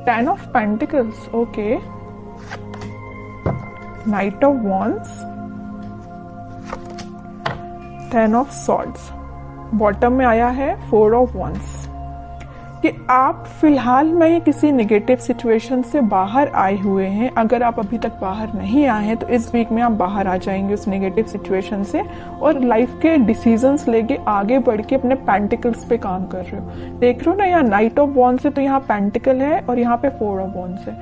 10 of Pentacles, okay, Knight of Wands, 10 of Swords, bottom में आया है 4 of Wands। कि आप फिलहाल में किसी नेगेटिव सिचुएशन से बाहर आए हुए हैं। अगर आप अभी तक बाहर नहीं आए हैं तो इस वीक में आप बाहर आ जाएंगे उस नेगेटिव सिचुएशन से और लाइफ के डिसीजंस लेके आगे बढ़ के अपने पेंटिकल्स पे काम कर रहे हो। देख रहे हो ना, यहाँ नाइट ऑफ वॉन्ड्स है तो यहाँ पेंटिकल है और यहाँ पे 4 ऑफ वॉन्ड्स है।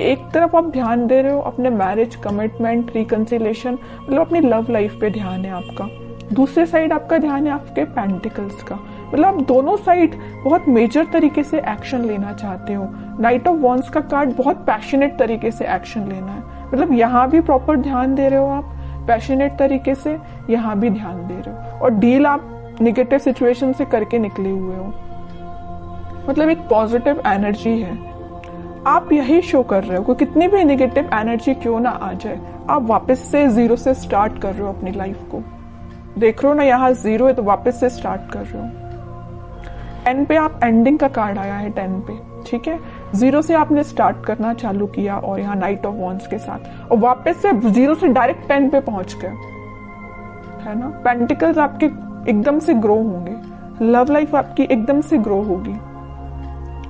एक तरफ आप ध्यान दे रहे हो अपने मैरिज, कमिटमेंट, रिकंसिलेशन, मतलब अपनी लव लाइफ पे ध्यान है आपका। दूसरे साइड आपका ध्यान है आपके पेंटिकल्स का, मतलब आप दोनों साइड बहुत मेजर तरीके से एक्शन लेना चाहते हो। नाइट ऑफ वॉन्ड्स का कार्ड बहुत पैशनेट तरीके से एक्शन लेना है, मतलब यहाँ भी प्रॉपर ध्यान दे रहे हो आप पैशनेट तरीके से, यहाँ भी ध्यान दे रहे हो और डील आप निगेटिव सिचुएशन से करके निकले हुए हो। मतलब एक पॉजिटिव एनर्जी है, आप यही शो कर रहे हो कि कितनी भी निगेटिव एनर्जी क्यों ना आ जाए, आप वापस से जीरो से स्टार्ट कर रहे हो अपनी लाइफ को। देख रहे हो ना, यहाँ 0 है तो वापस से स्टार्ट कर रहे हो। 10 पे आप एंडिंग का कार्ड आया है 10 पे, ठीक है। 0 से आपने स्टार्ट करना चालू किया और यहाँ नाइट ऑफ वॉन्ड्स के साथ और वापस से 0 से डायरेक्ट 10 पे पहुंच गए, है ना। पेंटिकल्स आपके एकदम से ग्रो होंगे, लव लाइफ आपकी एकदम से ग्रो होगी।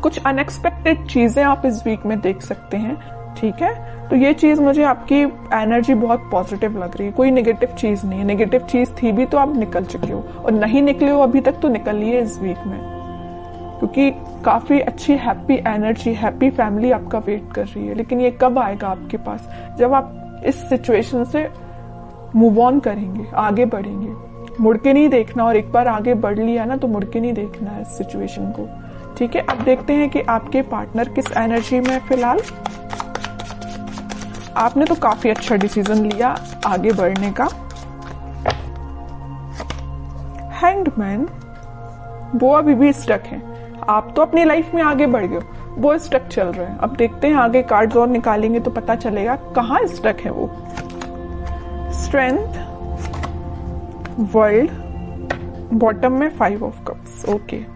कुछ अनएक्सपेक्टेड चीजें आप इस वीक में देख सकते हैं, ठीक है। तो ये चीज मुझे आपकी एनर्जी बहुत पॉजिटिव लग रही है, कोई नेगेटिव चीज नहीं है। नेगेटिव चीज थी भी तो आप निकल चुके हो और नहीं निकले हो अभी तक तो निकलिए इस वीक में, क्योंकि काफी अच्छी हैप्पी एनर्जी, हैप्पी फैमिली आपका वेट कर रही है। लेकिन ये कब आएगा आपके पास, जब आप इस सिचुएशन से मूव ऑन करेंगे, आगे बढ़ेंगे। मुड़ के नहीं देखना, और एक बार आगे बढ़ लिया ना तो मुड़ के नहीं देखना है इस सिचुएशन को, ठीक है। अब देखते हैं कि आपके पार्टनर किस एनर्जी में है फिलहाल। आपने तो काफी अच्छा डिसीजन लिया आगे बढ़ने का। हैंग्ड मैन, वो अभी भी स्टक है। आप तो अपनी लाइफ में आगे बढ़ गए, वो स्टक चल रहे हैं। अब देखते हैं आगे कार्ड्स और निकालेंगे तो पता चलेगा कहाँ स्टक है वो। स्ट्रेंथ, वर्ल्ड, बॉटम में 5 ऑफ कप्स, ओके।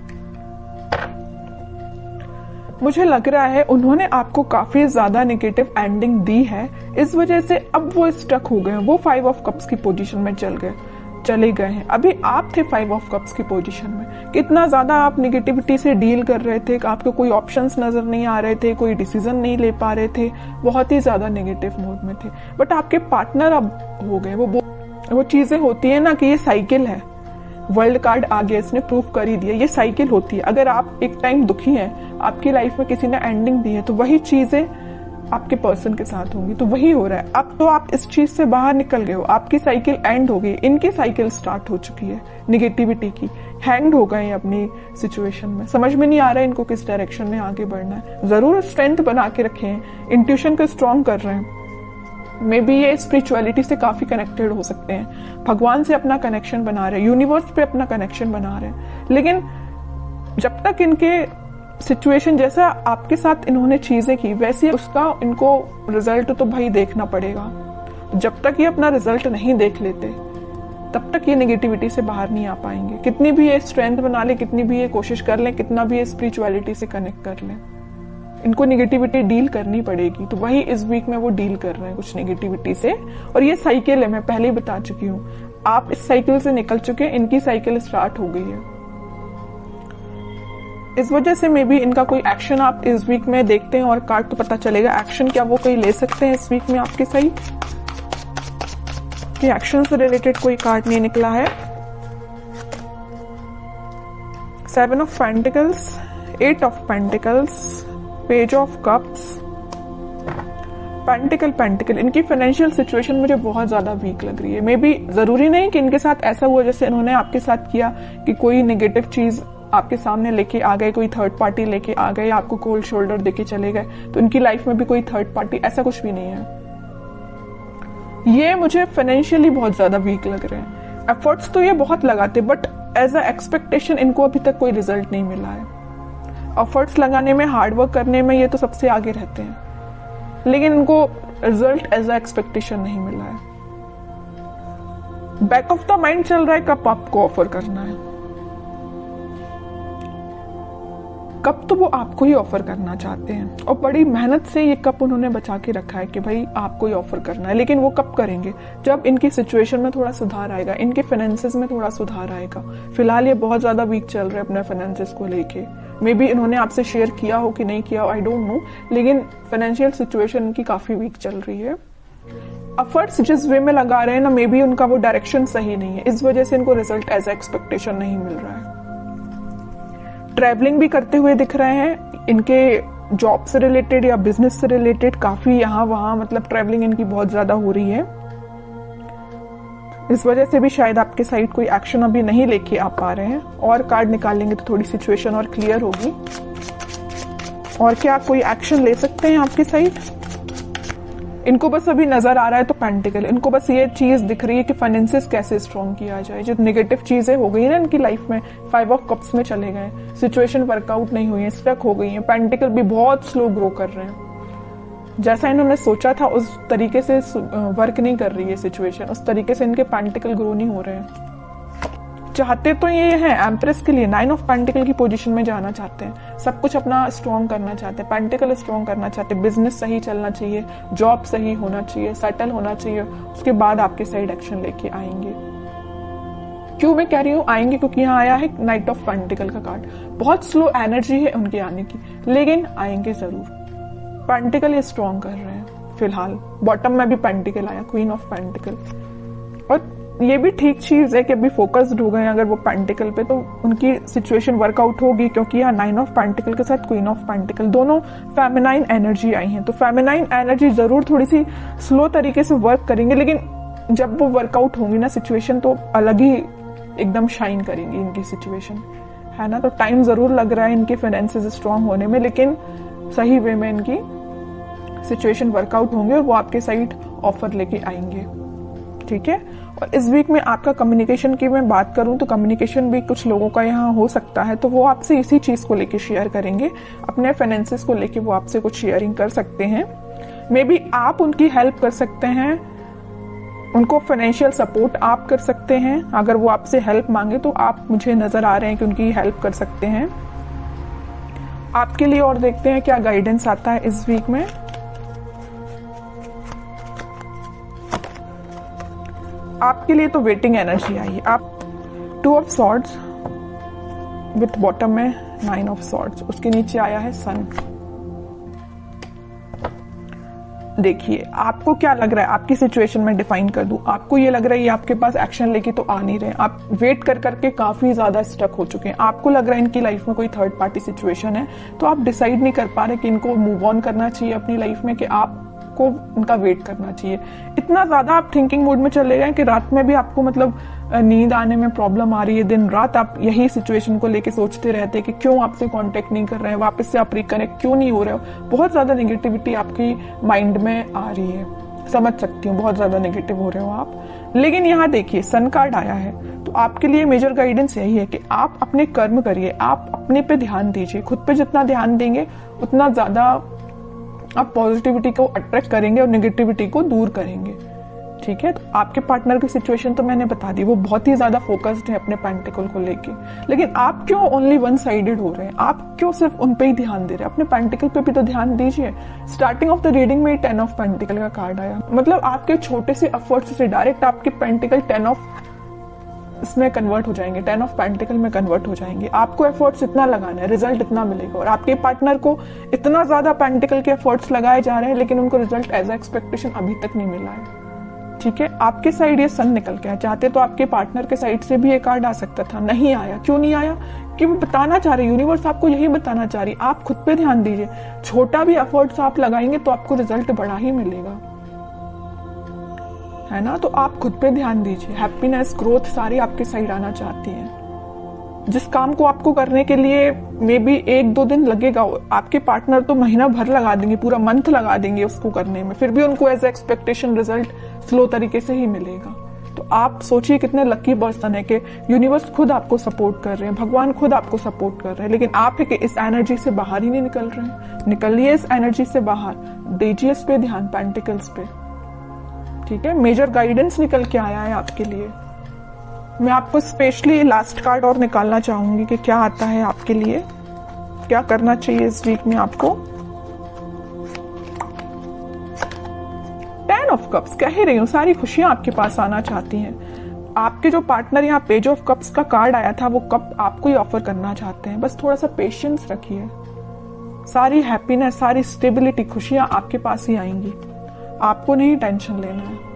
मुझे लग रहा है उन्होंने आपको काफी ज्यादा नेगेटिव एंडिंग दी है, इस वजह से अब वो स्टक हो गए हैं। वो 5 ऑफ कप्स की पोजीशन में चले गए हैं। अभी आप थे 5 ऑफ कप्स की पोजीशन में। कितना ज्यादा आप नेगेटिविटी से डील कर रहे थे, आपको कोई ऑप्शंस नजर नहीं आ रहे थे, कोई डिसीजन नहीं ले पा रहे थे, बहुत ही ज्यादा नेगेटिव मोड में थे। बट आपके पार्टनर अब हो गए। वो चीजें होती है ना कि ये साइकिल है। वर्ल्ड कार्ड आ गया, इसने प्रूव कर ही दिया, ये साइकिल होती है। अगर आप एक टाइम दुखी हैं, आपकी लाइफ में किसी ने एंडिंग दी है, तो वही चीजें आपके पर्सन के साथ होंगी। तो वही हो रहा है। अब तो आप इस चीज से बाहर निकल गए हो, आपकी साइकिल एंड हो गई, इनकी साइकिल स्टार्ट हो चुकी है निगेटिविटी की। हैंग हो गए अपनी सिचुएशन में, समझ में नहीं आ रहा है इनको किस डायरेक्शन में आगे बढ़ना है। जरूर स्ट्रेंथ बना के रखे हैं, इंट्यूशन को स्ट्रॉन्ग कर रहे हैं। मे बी ये स्पिरिचुअलिटी से काफी कनेक्टेड हो सकते हैं, भगवान से अपना कनेक्शन बना रहे हैं, यूनिवर्स पे अपना कनेक्शन बना रहे हैं। लेकिन जब तक इनके सिचुएशन जैसा आपके साथ इन्होंने चीजें की वैसे उसका इनको रिजल्ट तो भाई देखना पड़ेगा। जब तक ये अपना रिजल्ट नहीं देख लेते तब तक ये नेगेटिविटी से बाहर नहीं आ पाएंगे। कितनी भी ये स्ट्रेंथ बना ले, कितनी भी ये कोशिश कर ले, कितना भी ये स्पिरिचुअलिटी से कनेक्ट कर ले, इनको नेगेटिविटी डील करनी पड़ेगी। तो वही इस वीक में वो डील कर रहे हैं कुछ नेगेटिविटी से। और ये साइकिल है, मैं पहले ही बता चुकी हूँ। आप इस साइकिल से निकल चुके हैं, इनकी साइकिल स्टार्ट हो गई है। इस वजह से मे बी इनका कोई एक्शन आप इस वीक में देखते हैं और कार्ड तो पता चलेगा एक्शन क्या वो कोई ले सकते हैं इस वीक में आपके सही। कि एक्शन से रिलेटेड कोई कार्ड नहीं निकला है। 7 of pentacles, 8 of pentacles, page of cups, pentacle. इनकी फाइनेंशियल सिचुएशन मुझे बहुत ज्यादा वीक लग रही है। मे बी जरूरी नहीं कि इनके साथ ऐसा हुआ जैसे इन्होंने आपके साथ किया कि कोई नेगेटिव चीज आपके सामने लेके आ गए, कोई थर्ड पार्टी लेके आ गए, आपको कोल्ड शोल्डर देके चले गए। तो इनकी लाइफ में भी कोई थर्ड पार्टी, ऐसा कुछ भी नहीं है। ये मुझे फाइनेंशियली बहुत ज्यादा वीक लग रहे हैं। एफर्ट्स तो ये बहुत लगाते, बट एज अ एक्सपेक्टेशन इनको अभी तक कोई रिजल्ट नहीं मिला है। एफर्ट्स लगाने में, हार्डवर्क करने में ये तो सबसे आगे रहते हैं, लेकिन इनको रिजल्ट एज अ एक्सपेक्टेशन नहीं मिला है। बैक ऑफ द माइंड चल रहा है कब आपको ऑफर करना है, कप तो वो आपको ही ऑफर करना चाहते हैं और बड़ी मेहनत से ये कप उन्होंने बचा के रखा है कि भाई आपको ही ऑफर करना है। लेकिन वो कब करेंगे? जब इनकी सिचुएशन में थोड़ा सुधार आएगा, इनके फाइनेंसेस में थोड़ा सुधार आएगा। फिलहाल ये बहुत ज्यादा वीक चल रहे हैं अपने फाइनेंसेस को लेके। मे बी इन्होंने आपसे शेयर किया हो कि नहीं किया हो, आई डोंट नो, लेकिन फाइनेंशियल सिचुएशन इनकी काफी वीक चल रही है। एफर्ट्स जिस वे में लगा रहे हैं ना, मे बी उनका वो डायरेक्शन सही नहीं है, इस वजह से इनको रिजल्ट एज एक्सपेक्टेशन नहीं मिल रहा है। ट्रैवलिंग भी करते हुए दिख रहे हैं, इनके जॉब से रिलेटेड या बिजनेस से रिलेटेड काफी यहाँ वहां मतलब ट्रैवलिंग इनकी बहुत ज्यादा हो रही है। इस वजह से भी शायद आपके साइड कोई एक्शन अभी नहीं लेके आ पा रहे हैं। और कार्ड निकालेंगे तो थोड़ी सिचुएशन और क्लियर होगी। और क्या कोई एक्शन ले सकते हैं आपके साइड? इनको बस अभी नजर आ रहा है तो पेंटिकल, इनको बस ये चीज दिख रही है कि फाइनेंसेस कैसे स्ट्रॉन्ग किया जाए। जो नेगेटिव चीजें हो गई ना इनकी लाइफ में, 5 ऑफ कप्स में चले गए, सिचुएशन वर्कआउट नहीं हुई है, स्टक हो गई है। पेंटिकल भी बहुत स्लो ग्रो कर रहे हैं, जैसा इन्होंने सोचा था उस तरीके से वर्क नहीं कर रही है सिचुएशन, उस तरीके से इनके पेंटिकल ग्रो नहीं हो रहे हैं। चाहते तो ये हैं एम्प्रेस के लिए 9 ऑफ पेंटिकल की पोजीशन में जाना चाहते हैं, सब कुछ अपना स्ट्रॉन्ग करना चाहते हैं, पेंटिकल स्ट्रॉन्ग करना चाहते हैं, बिजनेस सही चलना चाहिए, जॉब सही होना चाहिए, सेटल होना चाहिए, उसके बाद आपके साइड एक्शन लेके आएंगे। क्यों मैं कह रही हूँ आएंगे? क्योंकि यहाँ आया है नाइट ऑफ पेंटिकल का कार्ड। बहुत स्लो एनर्जी है उनके आने की, लेकिन आएंगे जरूर। पेंटिकल ये स्ट्रॉन्ग कर रहे हैं फिलहाल। बॉटम में भी पेंटिकल आया, क्वीन ऑफ पेंटिकल। और ये भी ठीक चीज है कि अभी फोकस्ड हो गए अगर वो पेंटिकल पे, तो उनकी सिचुएशन वर्कआउट होगी। क्योंकि यहाँ 9 ऑफ पेंटिकल के साथ क्वीन ऑफ पेंटिकल, दोनों फेमिनाइन एनर्जी आई हैं। तो फेमिनाइन एनर्जी जरूर थोड़ी सी स्लो तरीके से वर्क करेंगे, लेकिन जब वो वर्कआउट होंगी ना सिचुएशन, तो अलग ही एकदम शाइन करेंगी इनकी सिचुएशन, है ना। तो टाइम जरूर लग रहा है इनके फाइनेंसेस स्ट्रॉन्ग होने में, लेकिन सही वे में इनकी सिचुएशन वर्कआउट होंगे और वो आपके साइड ऑफर लेके आएंगे, ठीक है। और इस वीक में आपका कम्युनिकेशन की मैं बात करूं तो कम्युनिकेशन भी कुछ लोगों का यहाँ हो सकता है, तो वो आपसे इसी चीज को लेके शेयर करेंगे, अपने फाइनेंसेस को लेके वो आपसे कुछ शेयरिंग कर सकते हैं। मे बी आप उनकी हेल्प कर सकते हैं, उनको फाइनेंशियल सपोर्ट आप कर सकते हैं। अगर वो आपसे हेल्प मांगे तो आप, मुझे नजर आ रहे हैं कि उनकी हेल्प कर सकते हैं आपके लिए। और देखते हैं क्या गाइडेंस आता है इस वीक में। आपके लिए तो वेटिंग एनर्जी आई है। आप 2 ऑफ सॉर्ड्स विथ बॉटम में 9 ऑफ सॉर्ड्स, उसके नीचे आया है सन। देखिए आपको क्या लग रहा है, आपकी सिचुएशन में डिफाइन कर दूं। आपको ये लग रहा है ये आपके पास एक्शन लेके तो आ नहीं रहे, आप वेट कर करके काफी ज्यादा स्टक हो चुके हैं। आपको लग रहा है इनकी लाइफ में कोई थर्ड पार्टी सिचुएशन है, तो आप डिसाइड नहीं कर पा रहे कि इनको मूव ऑन करना चाहिए अपनी लाइफ में, कि आपको उनका वेट करना चाहिए। इतना ज्यादा आप थिंकिंग मोड में चले गए कि रात में भी आपको मतलब नींद आने में प्रॉब्लम आ रही है। दिन रात आप यही सिचुएशन को लेके सोचते रहते हैं कि क्यों आपसे कांटेक्ट नहीं कर रहे हैं, वापस से आप रिकनेक्ट क्यों नहीं हो रहे हो। बहुत ज्यादा नेगेटिविटी आपकी माइंड में आ रही है, समझ सकती हूँ, बहुत ज्यादा नेगेटिव हो रहे हो आप। लेकिन यहाँ देखिए सन कार्ड आया है, तो आपके लिए मेजर गाइडेंस यही है कि आप अपने कर्म करिए, आप अपने पे ध्यान दीजिए। खुद पे जितना ध्यान देंगे उतना ज्यादा आप पॉजिटिविटी को अट्रैक्ट करेंगे और नेगेटिविटी को दूर करेंगे, ठीक है। तो आपके पार्टनर की सिचुएशन तो मैंने बता दी, वो बहुत ही ज्यादा फोकस्ड है अपने पेंटिकल को लेके। लेकिन आप क्यों ओनली वन साइडेड हो रहे हैं? आप क्यों सिर्फ उन पे ही ध्यान दे रहे हैं? अपने पेंटिकल पे भी तो ध्यान दीजिए। स्टार्टिंग ऑफ द रीडिंग में 10 ऑफ पेंटिकल का कार्ड आया, मतलब आपके छोटे से एफर्ट्स से डायरेक्ट आपके पेंटिकल 10 ऑफ इसमें कन्वर्ट हो जाएंगे, 10 ऑफ पेंटिकल में कन्वर्ट हो जाएंगे। आपको एफर्ट्स इतना लगाना है, रिजल्ट इतना मिलेगा। और आपके पार्टनर को इतना ज्यादा पेंटिकल के एफर्ट्स लगाए जा रहे हैं, लेकिन उनको रिजल्ट एज एक्सपेक्टेशन अभी तक नहीं मिला है, ठीक है। आपके साइड ये सन निकल के आया, चाहते तो आपके पार्टनर के साइड से भी ये कार्ड आ सकता था, नहीं आया। क्यों नहीं आया? कि वो बताना चाह रहे, यूनिवर्स आपको यही बताना चाह रही, आप खुद पे ध्यान दीजिए। छोटा भी एफर्ट्स आप लगाएंगे तो आपको रिजल्ट बड़ा ही मिलेगा, है ना। तो आप खुद पे ध्यान दीजिए। हैप्पीनेस, ग्रोथ सारी आपके साइड आना चाहती है। जिस काम को आपको करने के लिए मे बी 1-2 दिन लगेगा, आपके पार्टनर तो महीना भर लगा देंगे, पूरा मंथ लगा देंगे उसको करने में, फिर भी उनको एज एक्सपेक्टेशन रिजल्ट स्लो तरीके से ही मिलेगा। तो आप सोचिए कितने लकी पर्सन है कि यूनिवर्स खुद आपको सपोर्ट कर रहे हैं, भगवान खुद आपको सपोर्ट कर रहे हैं, लेकिन आप है कि इस एनर्जी से बाहर ही नहीं निकल रहे हैं। निकलिए इस एनर्जी से बाहर, दीजिए इस पे ध्यान, पेंटिकल्स पे, ठीक है। मेजर गाइडेंस निकल के आया है आपके लिए। मैं आपको स्पेशली लास्ट कार्ड और निकालना चाहूंगी कि क्या आता है आपके लिए। क्या करना चाहिए इस वीक में आपको? 10 ऑफ कप्स, कह ही रही हूँ सारी खुशियां आपके पास आना चाहती हैं। आपके जो पार्टनर यहाँ पेज ऑफ कप्स का कार्ड आया था वो कप आपको ही ऑफर करना चाहते हैं। बस थोड़ा सा पेशेंस रखिए, सारी हैप्पीनेस, सारी स्टेबिलिटी, खुशियां आपके पास ही आएंगी। आपको नहीं टेंशन लेना है।